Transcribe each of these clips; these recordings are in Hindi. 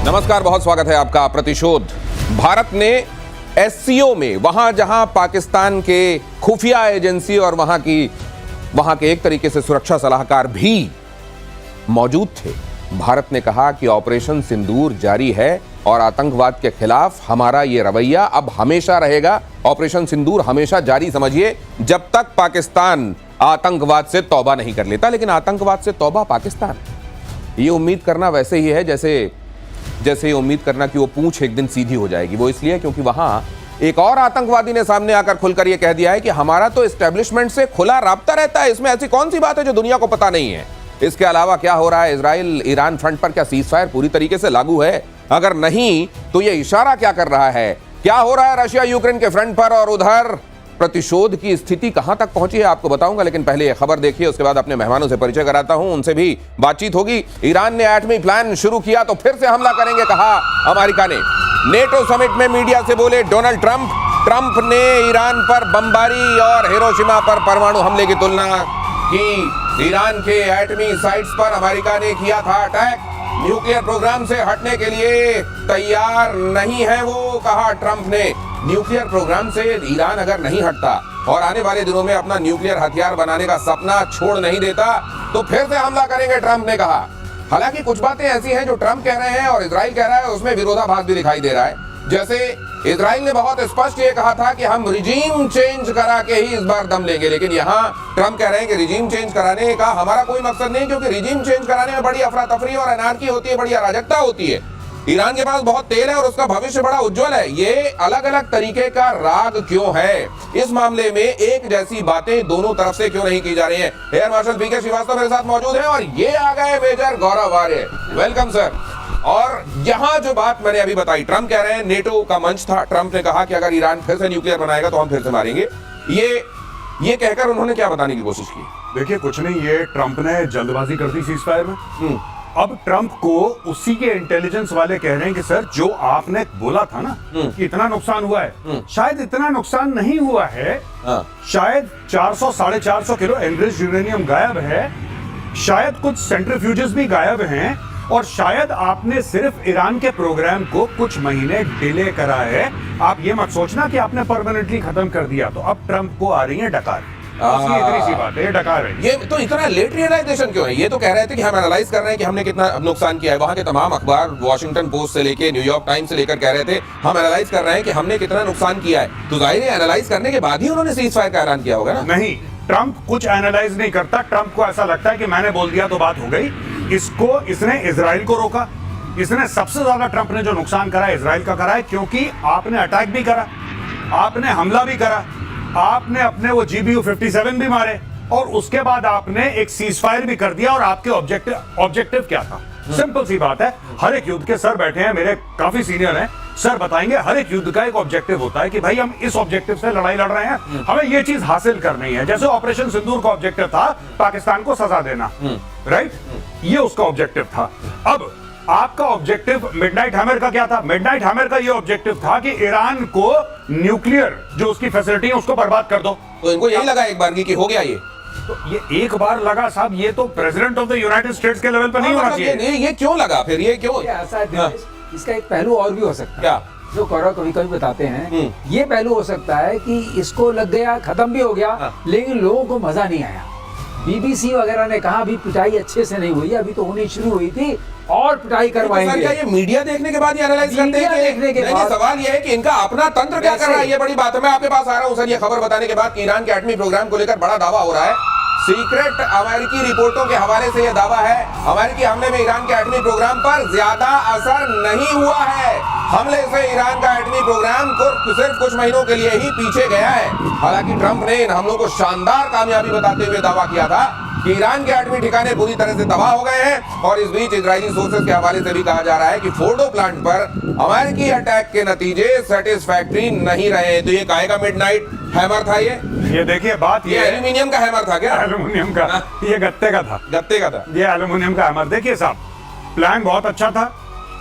नमस्कार, बहुत स्वागत है आपका। प्रतिशोध। भारत ने एससीओ में, वहां जहां पाकिस्तान के खुफिया एजेंसी और वहां के एक तरीके से सुरक्षा सलाहकार भी मौजूद थे, भारत ने कहा कि ऑपरेशन सिंदूर जारी है और आतंकवाद के खिलाफ हमारा ये रवैया अब हमेशा रहेगा। ऑपरेशन सिंदूर हमेशा जारी समझिए, जब तक पाकिस्तान आतंकवाद से तौबा नहीं कर लेता। लेकिन आतंकवाद से तौबा पाकिस्तान, ये उम्मीद करना वैसे ही है जैसे ये उम्मीद करना कि वो पूंछ एक दिन सीधी हो जाएगी। वो इसलिए क्योंकि वहां एक और आतंकवादी ने सामने आकर खुलकर ये कह दिया है कि हमारा तो एस्टेब्लिशमेंट से खुला राब्ता रहता है, इसमें ऐसी कौन सी बात है जो दुनिया को पता नहीं है। इसके अलावा क्या हो रहा है इजराइल ईरान फ्रंट पर, क्या सीजफायर पूरी तरीके से लागू है? अगर नहीं तो ये इशारा क्या कर रहा है? क्या हो रहा है रशिया यूक्रेन के फ्रंट पर, और उधर प्रतिशोध की स्थिति कहां तक पहुंची है आपको बताऊंगा। लेकिन पहले ये खबर देखिए, उसके बाद अपने मेहमानों से परिचय कराता हूं, उनसे भी बातचीत होगी। ईरान ने एटमी प्लान शुरू किया तो फिर से हमला करेंगे, कहा अमेरिका ने। नेटो समिट में मीडिया से बोले डोनाल्ड ट्रंप ने ईरान पर बमबारी और हिरोशिमा पर परमाणु हमले की तुलना की। ईरान के एटमी साइट्स पर अमेरिका ने किया था अटैक, न्यूक्लियर प्रोग्राम से हटने के लिए तैयार नहीं है वो, कहा ट्रंप ने। न्यूक्लियर प्रोग्राम से ईरान अगर नहीं हटता और आने वाले दिनों में अपना न्यूक्लियर हथियार बनाने का सपना छोड़ नहीं देता तो फिर से हमला करेंगे, ट्रंप ने कहा। हालांकि कुछ बातें ऐसी हैं जो ट्रंप कह रहे हैं और इजराइल कह रहा है, उसमें विरोधाभास भी दिखाई दे रहा है। जैसे इजराइल ने बहुत स्पष्ट ये कहा था कि हम रिजीम चेंज करा के ही इस बार दम लेंगे, लेकिन यहाँ ट्रंप कह रहे हैं कि रिजीम चेंज कराने का हमारा कोई मकसद नहीं, क्योंकि रिजीम चेंज कराने में बड़ी अफरा तफरी और अनारकी होती है, बड़ी अराजकता होती है। ईरान के पास बहुत तेल है और उसका भविष्य बड़ा उज्जवल है। ये अलग अलग तरीके का राग क्यों है? इस मामले में एक जैसी बातें दोनों तरफ से क्यों नहीं की जा रही हैं? एयर मार्शल पीके श्रीवास्तव मेरे साथ मौजूद है और ये आ गए major Gaurav Arya. Welcome sir. और यहाँ जो बात मैंने अभी बताई, ट्रंप कह रहे हैं, नेटो का मंच था, ट्रंप ने कहा कि अगर ईरान फिर से न्यूक्लियर बनाएगा तो हम फिर से मारेंगे। ये कहकर उन्होंने क्या बताने की कोशिश की? देखिए, कुछ नहीं, ये ट्रंप ने जल्दबाजी कर दी सीजफायर में। अब ट्रंप को उसी के इंटेलिजेंस वाले कह रहे हैं कि सर, जो आपने बोला था ना कि इतना नुकसान हुआ है, शायद इतना नुकसान नहीं हुआ है। शायद 400-450 किलो एनरिच्ड यूरेनियम गायब है, शायद कुछ सेंट्रीफ्यूजेस भी गायब हैं, और शायद आपने सिर्फ ईरान के प्रोग्राम को कुछ महीने डिले करा है। आप ये मत सोचना कि आपने परमानेंटली खत्म कर दिया। तो अब ट्रंप को आ रही है डकार। इतनी सी बात है, डकार है। ये तो इतना लेट रियलाइजेशन क्यों है? ये तो कह रहे थे कि हम एनालाइज कर रहे हैं कि हमने कितना नुकसान किया है। वहां के तमाम अखबार, वॉशिंगटन पोस्ट से लेके न्यूयॉर्क टाइम्स से लेकर कह रहे थे हम एनालाइज कर रहे हैं कि हमने कितना नुकसान किया है। तो जाहिर है एनालाइज करने के बाद ही उन्होंने सीज फायर का ऐलान किया होगा ना? नहीं, ट्रंप कुछ एनालाइज नहीं करता। ट्रंप को ऐसा लगता है कि मैंने बोल दिया तो बात हो गई। इसने इजराइल को रोका। इसने सबसे ज्यादा, ट्रंप ने जो नुकसान करा है इजराइल का करा है, क्योंकि आपने अटैक भी करा, आपने हमला भी करा, आपने अपने वो GBU 57 भी मारे, और उसके बाद आपने एक सीजफायर भी कर दिया। और आपके ऑब्जेक्टिव क्या था? सिंपल सी बात है, हर एक युद्ध के सर बैठे हैं, मेरे काफी सीनियर हैं, सर बताएंगे हर एक युद्ध का एक ऑब्जेक्टिव होता है कि भाई हम इस ऑब्जेक्टिव से लड़ाई लड़ रहे हैं, हमें ये चीज हासिल करनी है। जैसे ऑपरेशन सिंदूर का ऑब्जेक्टिव था पाकिस्तान को सजा देना, राइट? ये उसका ऑब्जेक्टिव था। अब आपका ऑब्जेक्टिव मिडनाइट हैमर का क्या था? मिडनाइट हैमर का ये ऑब्जेक्टिव था कि ईरान को न्यूक्लियर जो उसकी फैसिलिटी है उसको बर्बाद कर दो। तो इनको यही लगा एक बार कि हो गया ये। तो ये एक बार लगा साहब, ये तो president of the United states के लेवल पर नहीं होना चाहिए। ये क्यों लगा फिर? ये क्यों? इसका एक पहलू और भी हो सकता है, क्या? जो गौरव कभी कभी बताते हैं, ये पहलू हो सकता है कि इसको लग गया, खत्म भी हो गया, लेकिन लोगों को मजा नहीं आया। BBC वगैरह ने कहा अभी पिटाई अच्छे से नहीं हुई, अभी तो होनी शुरू हुई थी और पिटाई करवाएंगे। क्या ये मीडिया देखने के बाद ये एनालाइज करते हैं? देखने के बाद सवाल ये है कि इनका अपना तंत्र क्या कर रहा है, ये बड़ी बात है। मैं आपके पास आ रहा हूं सर, ये खबर बताने के बाद कि ईरान के एटमी प्रोग्राम को लेकर बड़ा दावा हो रहा है। सीक्रेट अमेरिकी रिपोर्टों के हवाले से यह दावा है, अमेरिकी हमले में ईरान के एटमी प्रोग्राम पर ज्यादा असर नहीं हुआ है। हमले से ईरान का एटमी प्रोग्राम को सिर्फ कुछ महीनों के लिए ही पीछे गया है। हालांकि ट्रंप ने इन हमलों को शानदार कामयाबी बताते हुए दावा किया था कि ईरान के एटमी ठिकाने पूरी तरह से तबाह हो गए हैं। और इस बीच इजरायली सोर्सेज के हवाले से भी कहा जा रहा है कि फोर्डो प्लांट पर अमेरिकी अटैक के नतीजे सेटिस्फैक्टरी नहीं रहे। तो ये काहे का मिडनाइट हैमर था? ये देखिए, बात ये एल्यूमिनियम का हैमर था क्या? एल्यूमिनियम का, ये गत्ते का था। गत्ते का था ये एल्यूमिनियम का हैमर। देखिए साहब, प्लान बहुत अच्छा था।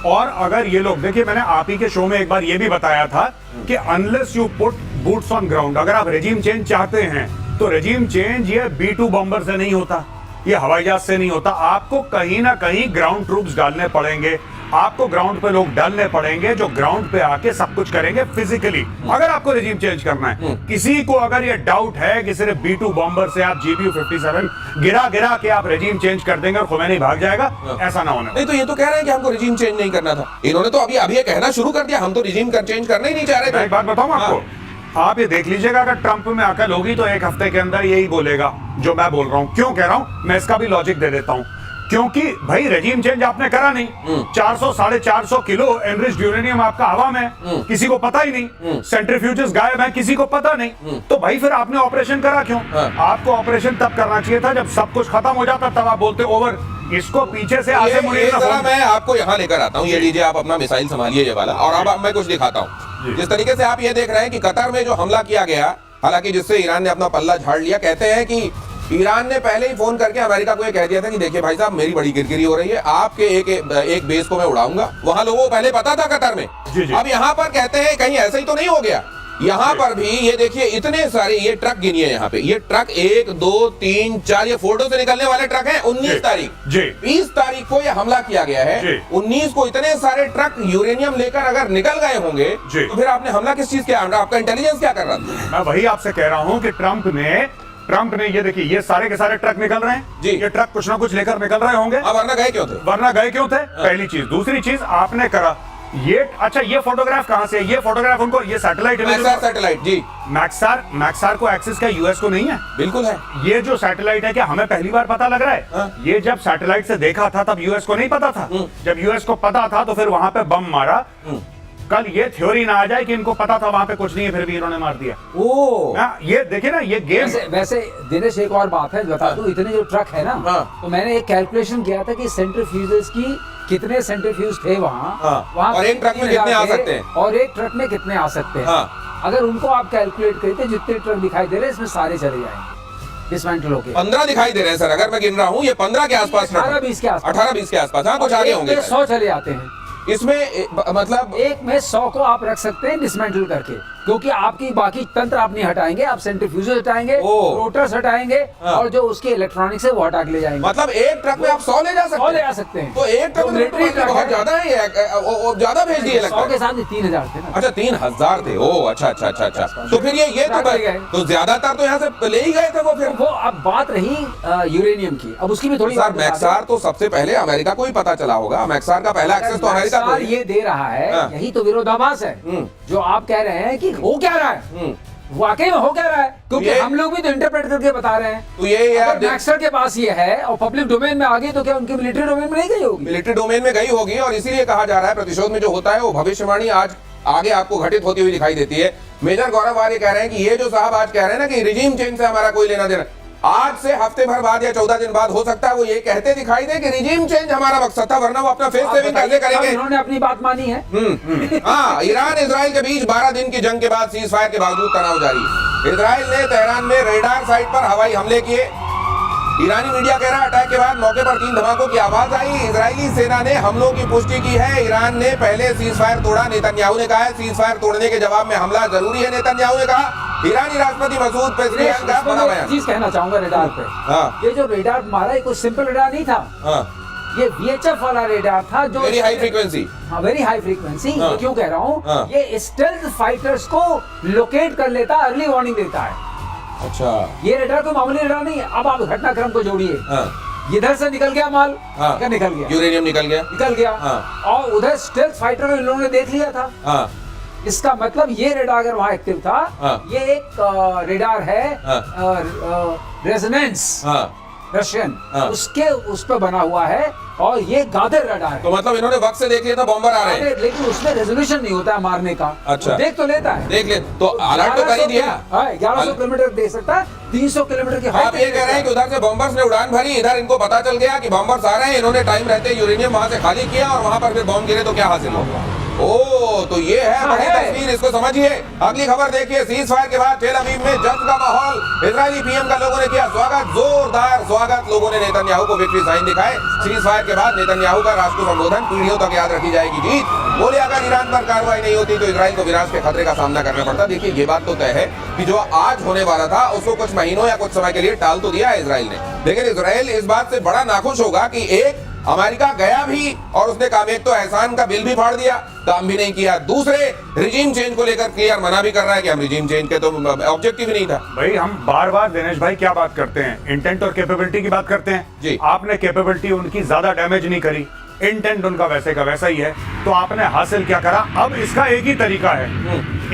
और अगर ये लोग, देखिए मैंने आप ही के शो में एक बार ये भी बताया था कि unless you put boots on ground, अगर आप रेजिम चेंज चाहते हैं तो रेजिम चेंज ये B-2 बॉम्बर से नहीं होता, ये हवाई जहाज से नहीं होता। आपको कहीं ना कहीं ग्राउंड ट्रूप्स डालने पड़ेंगे। आपको ग्राउंड पे लोग डालने पड़ेंगे जो ग्राउंड पे आके सब कुछ करेंगे फिजिकली। अगर आपको रिजीम चेंज करना है, किसी को अगर ये डाउट है कि सिर्फ B2 बॉम्बर से आप GBU 57 गिरा गिरा के आप रिजीम चेंज कर देंगे और खुमैनी भाग जाएगा, ऐसा ना होने। नहीं तो ये तो कह रहे हैं कि हमको रिजीम चेंज नहीं करना था। इन्होंने तो अभी अभी ये कहना शुरू कर दिया हम तो रिजीम चेंज करना ही नहीं चाह रहे मैं थे। एक बात बताऊं आपको, आप ये देख लीजिएगा, अगर ट्रंप में अकल होगी तो एक हफ्ते के अंदर यही बोलेगा जो मैं बोल रहा हूं। क्यों कह रहा हूं, मैं इसका भी लॉजिक दे देता हूं। क्योंकि भाई रेजिम चेंज आपने करा नहीं, 400 450 किलो एनरिच्ड यूरेनियम आपका हवा में, किसी को पता ही नहीं, सेंट्रीफ्यूजेस गायब हैं, किसी को पता नहीं, तो भाई फिर आपने ऑपरेशन करा क्यों? आपको ऑपरेशन तब करना चाहिए था जब सब कुछ खत्म हो जाता, तब आप बोलते ओवर। इसको पीछे से आगे मुड़िए। मैं आपको यहाँ लेकर आता हूँ, ये लीजिए आप अपना मिसाइल संभालिए ये वाला, और अब मैं कुछ दिखाता हूँ। जिस तरीके से आप ये देख रहे हैं कि कतर में जो हमला किया गया, हालांकि जिससे ईरान ने अपना पल्ला झाड़ लिया, कहते हैं कि ईरान ने पहले ही फोन करके अमेरिका को ये कह दिया था कि देखिए भाई साहब मेरी बड़ी किरकिरी हो रही है, आपके एक बेस को मैं उड़ाऊंगा। वहां लोगों को पहले पता था कतर में। अब यहाँ पर कहते हैं कहीं ऐसा ही तो नहीं हो गया। यहाँ पर भी ये देखिए इतने सारे ये ट्रक गिनिए, यहाँ पे ये ट्रक 1 2 3 4 ये फोटो से निकलने वाले ट्रक हैं। 19 तारीख 20 तारीख को ये हमला किया गया है। 19 को इतने सारे ट्रक यूरेनियम लेकर अगर निकल गए होंगे तो फिर आपने हमला किस चीज किया? आपका इंटेलिजेंस क्या कर रहा था? मैं वही आपसे कह रहा हूँ कि ट्रंप ने ये देखिए ये सारे के सारे ट्रक निकल रहे हैं जी, ये ट्रक कुछ ना कुछ लेकर निकल रहे होंगे। अब वरना गए क्यों थे? पहली चीज। दूसरी चीज आपने करा ये, अच्छा ये फोटोग्राफ कहां से? ये फोटोग्राफ उनको, ये सैटेलाइट सैटेलाइट जी, मैक्सार को एक्सेस क्या यूएस को नहीं है? बिल्कुल है। ये जो सैटेलाइट है क्या हमें पहली बार पता लग रहा है? ये जब सैटेलाइट से देखा था तब यूएस को नहीं पता था। जब यूएस को पता था तो फिर वहां पे बम मारा। कल ये थ्योरी ना आ जाए कि इनको पता था वहां पे कुछ नहीं है फिर भी इन्होंने मार दिया। ये देखिए ना, ये गेम। वैसे दिनेश एक और बात है बता दूं, इतने जो ट्रक है ना, तो मैंने एक कैलकुलेशन किया था कि सेंट्रीफ्यूजेस की कितने सेंट्रीफ्यूज थे वहाँ और एक ट्रक में कितने आ सकते हैं, और एक ट्रक में कितने आ सकते हैं। अगर उनको आप कैलकुलेट करते जितने ट्रक दिखाई दे रहे हैं इसमें सारे चले जाएंगे डिसमेंटल होके। 15 दिखाई दे रहे हैं सर, अगर मैं गिन रहा हूँ ये 15 के आसपास, 18-20 के आसपास, 18-20 के आसपास। हाँ कुछ आगे होंगे। 100 चले आते हैं इसमें, मतलब एक में 100 को आप रख सकते हैं डिसमेंटल करके, क्योंकि आपकी बाकी तंत्र आप नहीं हटाएंगे, आप सेंट्रीफ्यूजेस हटाएंगे, रोटर्स हटाएंगे, और जो उसके इलेक्ट्रॉनिक्स है वो हटा के ले जाएंगे। मतलब एक ट्रक में आप 100 ले जा सकते हैं। तो एक ट्रक में बहुत ज्यादा है, ज्यादा भेज दिए लगता है। 100 के साथ 3000 थे ना। अच्छा 3000 थे। ओ अच्छा। तो फिर ये तो ज्यादातर तो यहाँ से ले ही गए थे वो। फिर वो अब बात रही यूरेनियम की, अब उसकी भी थोड़ी बात। मैक्सार तो सबसे पहले अमेरिका को ही पता चला होगा, मैक्सार का पहला एक्सेस तो अमेरिका को ये दे रहा है। यही तो विरोधाभास है जो आप कह रहे हैं कि हो क्या रहा है, वाकई में हो क्या रहा है, क्योंकि हम लोग भी तो इंटरप्रेट करके बता रहे हैं। तो ये अगर मैक्सर के पास ये है और पब्लिक डोमेन में आ गई तो क्या उनकी मिलिट्री डोमेन में नहीं गई होगी? मिलिट्री डोमेन में गई होगी, और इसीलिए कहा जा रहा है प्रतिशोध में जो होता है वो भविष्यवाणी आज आगे आपको घटित होती हुई दिखाई देती है। मेजर गौरव आर्य कह रहे हैं कि ये जो साहब आज कह रहे हैं ना कि रिजीम चेंज से हमारा कोई लेना देना, आज से हफ्ते भर बाद या 14 दिन बाद हो सकता है वो ये कहते दिखाई दे कि रिजीम चेंज हमारा मकसद था, वरना वो अपना फेस सेविंग कैसे करेंगे? इन्होंने अपनी बात मानी है। हाँ, ईरान इजराइल के बीच 12 दिन की जंग के बाद सीज फायर के बावजूद तनाव जारी। इजराइल ने तेहरान में रेडार साइट पर हवाई हमले किए। ईरानी मीडिया कह रहा है अटैक के बाद मौके पर 3 धमाकों की आवाज आई। इजरायली सेना ने हमलों की पुष्टि की है। ईरान ने पहले सीज फायर तोड़ा, नेतन्याहू ने कहा है सीज फायर तोड़ने के जवाब में हमला जरूरी है, नेतन्याहू ने कहा। ईरानी राष्ट्रपति मसूद पेज़ेश्कियान का बड़ा बयान। चीज कहना चाहूंगा रेडार पे। ये जो रेडार मारा है कोई सिंपल रेडार नहीं था। ये VHF वाला रेडार था जो वेरी हाई फ्रीक्वेंसी। हाँ, वेरी हाई फ्रीक्वेंसी। क्यों कह रहा हूँ, ये स्टेल्थ फाइटर्स को लोकेट कर लेता है, अर्ली वार्निंग देता है। अच्छा, ये रेडार कोई मामूली रेडार नहीं है। अब आप घटनाक्रम को जोड़िए, इधर से निकल गया माल, क्या निकल गया? यूरेनियम निकल गया। और उधर स्टेल्थ फाइटर को इन लोगों ने देख लिया था। इसका मतलब ये रेडार अगर वहां एक्टिव था, ये एक रेडार है रेजोनेंस रशियन, उसके उस पर बना हुआ है, और ये गादर रडार है। तो मतलब इन्होंने वक्त से देख लिया था बॉम्बर आ रहे हैं, लेकिन उसमें रेजोल्यूशन नहीं होता है मारने का। अच्छा, देख तो लेता है, देख ले तो अलर्ट तो कर ही दिया। 1100 किलोमीटर दे सकता है, 300 किलोमीटर की आप ये कह रहे हैं कि उधर से बॉम्बर्स ने उड़ान भरी, इधर इनको पता चल गया कि बॉम्बर्स आ रहे हैं, इन्होंने टाइम रहते यूरेनियम वहां से खाली किया और वहां पर फिर बॉम्ब गिरे तो क्या हासिल होगा? ओ, तो ये है बड़ी तस्वीर, इसको समझिए। अगली खबर देखिए, सीज फायर के बाद तेल अवीव में जश्न का माहौल। इजरायली पीएम का लोगों ने किया स्वागत, जोरदार स्वागत। लोगों ने नेतन्याहू को विक्ट्री साइन दिखाए। सीज फायर के बाद नेतन्याहू का राष्ट्र संबोधन, पीढ़ियों तक याद रखी जाएगी जीत। बोले अगर ईरान पर कार्रवाई नहीं होती तो इजराइल को विनाश के खतरे का सामना करना पड़ता। देखिए ये बात तो तय है कि जो आज होने वाला था उसको कुछ महीनों या कुछ समय के लिए टाल तो दिया है इजराइल ने, लेकिन इजराइल इस बात से बड़ा नाखुश होगा कि एक अमेरिका गया भी और उसने काम, एक तो एहसान का बिल भी फाड़ दिया, काम भी नहीं किया, दूसरे रिजीम चेंज को लेकर क्लियर मना भी कर रहा है कि हम रिजीम चेंज के तो ऑब्जेक्टिव ही नहीं था। भाई हम बार बार दिनेश भाई क्या बात करते हैं, इंटेंट और कैपेबिलिटी की बात करते हैं जी। आपने कैपेबिलिटी उनकी ज्यादा डैमेज नहीं करी, इंटेंट उनका वैसे का वैसा ही है, तो आपने हासिल क्या करा? अब इसका एक ही तरीका है,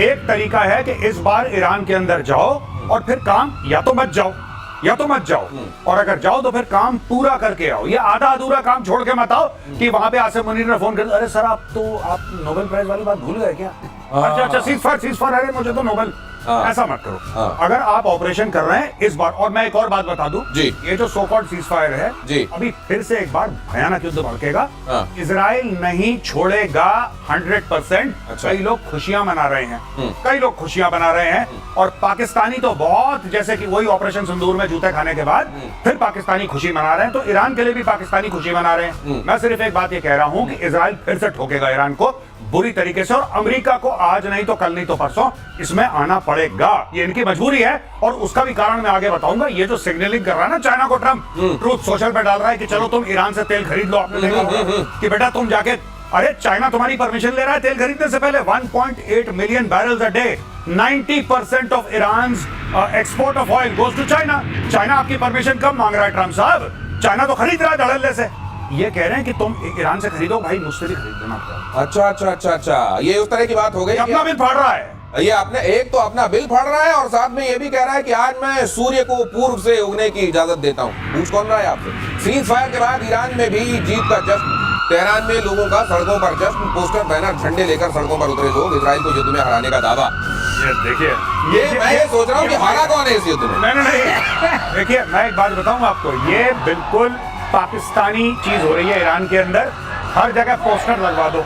एक तरीका है कि इस बार ईरान के अंदर जाओ और फिर काम या तो मत जाओ, या तो मत जाओ, और अगर जाओ तो फिर काम पूरा करके आओ, ये आधा अधूरा काम छोड़ के मत आओ कि वहां पे आसिम मुनीर ने फोन कर, अरे सर आप नोबेल प्राइज वाली बात भूल गए क्या? अच्छा सीज फायर, अरे मुझे तो नोबेल, ऐसा मत करो। अगर आप ऑपरेशन कर रहे हैं इस बार, और मैं एक और बात बता दूं, जी। ये जो सो कॉल्ड सीज फायर है जी। अभी फिर से एक बार भयानक युद्ध भड़केगा, इजराइल नहीं छोड़ेगा 100%। अच्छा। कई लोग खुशियां मना रहे हैं, कई लोग खुशियां मना रहे हैं, और पाकिस्तानी तो बहुत, जैसे कि वही ऑपरेशन सिंदूर में जूते खाने के बाद फिर पाकिस्तानी खुशी मना रहे हैं, तो ईरान के लिए भी पाकिस्तानी खुशी मना रहे हैं। मैं सिर्फ एक बात ये कह रहा हूं कि इजराइल फिर से ठोकेगा ईरान को बुरी तरीके से, और अमेरिका को आज नहीं तो कल नहीं तो परसों इसमें आना पड़ेगा, ये इनकी मजबूरी है। और उसका भी कारण मैं आगे बताऊंगा। ये जो सिग्नलिंग कर रहा है ना चाइना को ट्रम्प, ट्रूथ सोशल पे डाल रहा है कि चलो तुम ईरान से तेल खरीद लो, आपने देखा होगा कि बेटा तुम जाके, अरे चाइना तुम्हारी परमिशन ले रहा है तेल खरीदने से पहले, 1.8 million barrels a day, 90% of Iran export of oil goes to China. China आपकी परमिशन कब मांग रहा है ट्रम्प साहब? चाइना तो खरीद रहा है धड़ल्ले से। ये कह रहे हैं कि तुम ईरान से खरीदो, भाई मुझसे भी खरीद देना। अच्छा, ये उस तरह की बात हो गई, अपना बिल फाड़ रहा है, ये आपने एक तो अपना बिल फाड़ रहा है और साथ में ये भी कह रहा है कि आज मैं सूर्य को पूर्व से उगने की इजाजत देता हूँ। पूछ कौन रहा है आपसे? सीज फायर के बाद ईरान में भी जीत का जश्न, तेहरान में लोगों का सड़कों पर जश्न, पोस्टर बैनर झंडे लेकर सड़कों पर उतरे लोग, इजराइल को युद्ध में हराने का दावा। ये देखिए, मैं ये सोच रहा हूँ कि हारा कौन है इस युद्ध में? नहीं देखिए, मैं एक बात बताऊं आपको, ये बिल्कुल पाकिस्तानी चीज हो रही है ईरान के अंदर। हर जगह पोस्टर लगवा दो,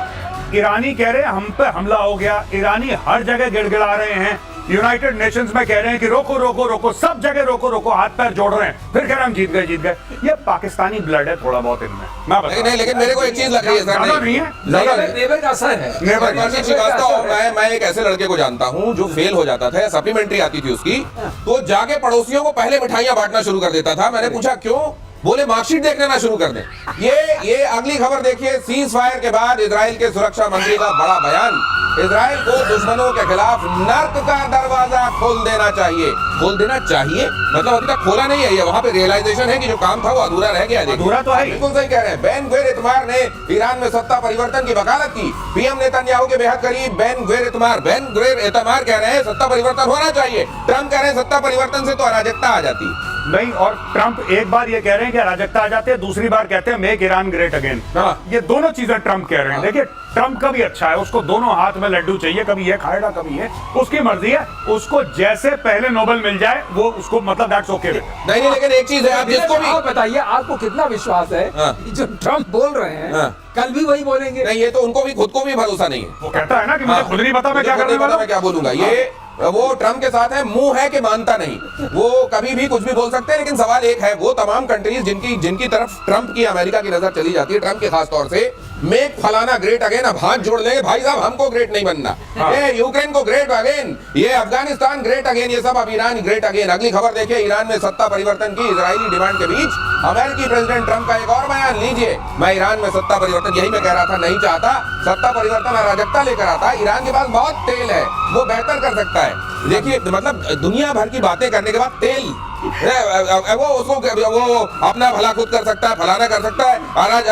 ईरानी कह रहे हैं हम पे हमला हो गया, ईरानी हर जगह गिड़गिड़ा रहे हैं, यूनाइटेड नेशंस में कह रहे हैं कि रोको रोको रोको, सब जगह रोको रोको, हाथ पैर जोड़ रहे हैं, फिर कह रहे हैं हम जीत गए। ये पाकिस्तानी ब्लड है थोड़ा बहुत इनमें, मैं बता नहीं, लेकिन मेरे को एक चीज लग रही है सर, नहीं है, नेबर का असर है, नेबर का असर। मैं एक ऐसे लड़के को जानता हूँ जो फेल हो जाता था, सप्लीमेंट्री आती थी उसकी, तो जाके पड़ोसियों को पहले मिठाइयां बांटना शुरू कर देता था। मैंने पूछा क्यों? बोले मार्कशीट देख लेना शुरू कर दे। ये अगली खबर देखिए, सीज फायर के बाद इजराइल के सुरक्षा मंत्री का बड़ा बयान, इजराइल को दुश्मनों के खिलाफ नर्क का दरवाजा खोल देना चाहिए। खोल देना चाहिए मतलब अभी तक खोला नहीं है, ये वहां पे रियलाइजेशन है कि जो काम था वो अधूरा रह गया। अधूरा तो है, बिल्कुल सही कह रहे हैं। बेन गुवेर इतमार ने ईरान में सत्ता परिवर्तन की वकालत की। पीएम नेतन्याहू के बेहद करीब बेन गुवेर इतमार कह रहे हैं सत्ता परिवर्तन होना चाहिए। ट्रम्प कह रहे हैं सत्ता परिवर्तन से तो अराजकता आ जाती नहीं, और ट्रम्प एक बार ये कह रहे हैं कि अराजकता आ जाती है, दूसरी बार कहते हैं मेक ईरान ग्रेट अगेन। ये दोनों चीजें ट्रम्प कह रहे हैं। देखिए ट्रम्प का भी अच्छा है, उसको दोनों हाथ में लड्डू चाहिए, कभी ये खाएगा कभी ये, उसकी मर्जी है, उसको जैसे पहले नोबेल मिल जाए वो उसको मतलब दैट्स ओके। नहीं, लेकिन एक चीज है, आप जिसको भी बताइए, आपको कितना विश्वास है कि जो ट्रम्प बोल रहे हैं कल भी वही बोलेंगे? नहीं, ये तो उनको भी खुद को भी भरोसा नहीं है। वो कहता है ना कि मुझे खुद नहीं पता मैं क्या करने वाला हूं, मैं क्या बोलूंगा। ये वो ट्रम्प के साथ है, मुंह है कि मानता नहीं, वो कभी भी कुछ भी बोल सकते हैं। लेकिन सवाल एक है, वो तमाम कंट्रीज जिनकी तरफ ट्रम्प की, अमेरिका की नजर चली जाती है, ट्रम्प के खास तौर से, मेक फलाना ग्रेट अगेन, अब हाथ जोड़ लेंगे भाई साहब, हमको ग्रेट नहीं बनना, ये यूक्रेन को ग्रेट अगेन, ये अफगानिस्तान ग्रेट अगेन, ये सब अब ईरान ग्रेट अगेन। अगली खबर देखिए, ईरान में सत्ता परिवर्तन की इजरायली डिमांड के बीच अमेरिकी प्रेसिडेंट ट्रम्प का एक और बयान लीजिए। मैं ईरान में सत्ता परिवर्तन, यही मैं कह रहा था, नहीं चाहता सत्ता परिवर्तन, अराजकता लेकर आता। ईरान के पास बहुत तेल है, वो बेहतर कर सकता है। देखिए मतलब दुनिया भर की बातें करने के बाद तेल, वो उसको वो अपना भला खुद कर सकता है, फलाना कर सकता है,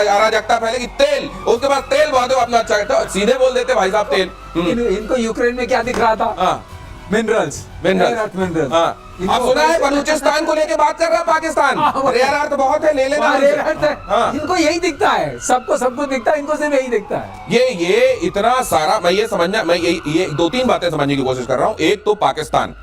अराजकता फैलेगी, तेल, उसके बाद तेल बहुत अपना अच्छा करता, सीधे बोल देते भाई साहब तेल। इनको यूक्रेन में क्या दिख रहा था? मिनरल्स। आप सुना है बलूचिस्तान को लेके बात कर रहा है पाकिस्तान, रेयर अर्थ बहुत है, ले लेना। इनको यही दिखता है, सबको सब कुछ दिखता है, इनको सिर्फ यही दिखता है। ये इतना सारा, मैं ये समझना, मैं ये 2-3 बातें समझने की कोशिश कर रहा हूँ। एक तो Pakistan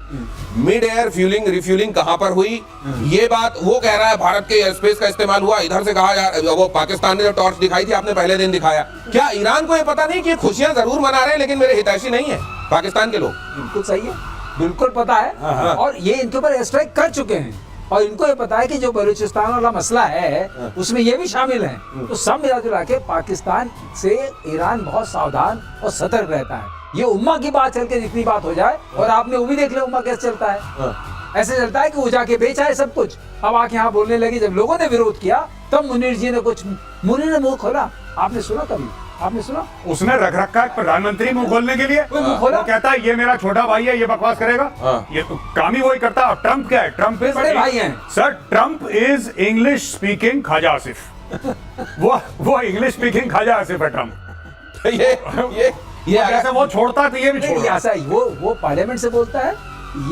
mid air fuelling refuelling कहां पर हुई, ये बात वो कह रहा है भारत के एयर स्पेस का इस्तेमाल हुआ, इधर से कहा जा रहा है, वो पाकिस्तान ने जो टॉर्च दिखाई थी आपने पहले दिन दिखाया, क्या ईरान को ये पता नहीं कि खुशियां जरूर मना रहे हैं लेकिन मेरे हितैषी नहीं है पाकिस्तान के लोग? बिल्कुल सही है, बिल्कुल पता है, और ये इनके ऊपर एयर स्ट्राइक कर चुके हैं, और इनको ये पता है कि जो बलूचिस्तान वाला मसला है उसमें ये भी शामिल है। तो सब मिला जुला के पाकिस्तान से ईरान बहुत सावधान और सतर्क रहता है। ये उम्मा की बात चल के जितनी बात हो जाए, और आपने वो भी देख लिया उम्मा कैसे चलता है, ऐसे चलता है कि वो जाके बेचा है सब कुछ, अब आके यहाँ बोलने लगे। जब लोगों ने विरोध किया तब मुनीर जी ने मुंह खोला। आपने सुना कभी? आपने सुना? उसने रख रखा है प्रधानमंत्री मुंह खोलने के लिए। वो मुंह खोला। वो कहता है ये मेरा छोटा भाई है, ये बकवास करेगा। हाँ। ये तो काम ही वही करता है। और ट्रम्प क्या है? ट्रम्प इज बड़े भाई हैं। Sir, Trump is English speaking Khawaja Asif. वो इंग्लिश स्पीकिंग ख्वाजा आसिफ है ट्रम्प। ये जैसे वो छोड़ता तो ये भी नहीं, छोड़। ऐसा ही वो पार्लियामेंट से बोलता है,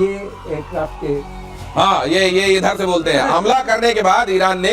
ये एक आपके हाँ, ये इधर से बोलते हैं। हमला करने के बाद ईरान ने